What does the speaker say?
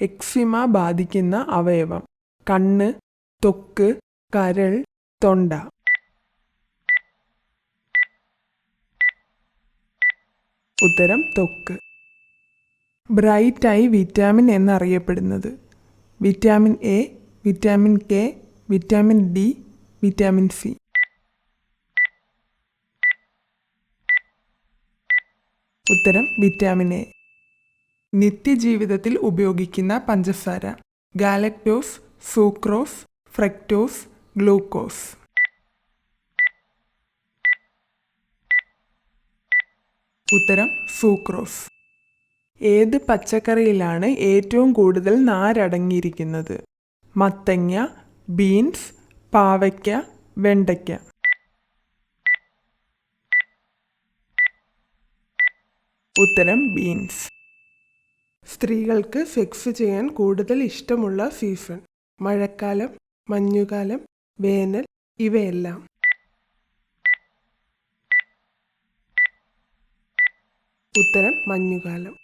Eczema ബാധിക്കുന്ന അവയവം. കണ്ണ്, ത്വക്ക്, കരൾ, തൊണ്ട. ഉത്തരം ത്വക്ക്. ബ്രൈറ്റ് ഐ വിറ്റാമിൻ എന്നറിയപ്പെടുന്നത്. Vitamin A, vitamin K, vitamin D, vitamin C. ഉത്തരം വിറ്റാമിൻ എ. നിത്യജീവിതത്തിൽ ഉപയോഗിക്കുന്ന പഞ്ചസാര. Galactose, sucrose, fructose, glucose. ഉത്തരം സൂക്രോസ്. ഏത് പച്ചക്കറിയിലാണ് ഏറ്റവും കൂടുതൽ നാരടങ്ങിയിരിക്കുന്നത്? മത്തങ്ങ, ബീൻസ്, പാവയ്ക്ക, വെണ്ടയ്ക്ക. ഉത്തരം ബീൻസ്. സ്ത്രീകൾക്ക് സെക്സ് ചെയ്യാൻ കൂടുതൽ ഇഷ്ടമുള്ള സീസൺ. മഴക്കാലം, മഞ്ഞുകാലം, വേനൽ, ഇവയെല്ലാം. ഉത്തരം മഞ്ഞുകാലം.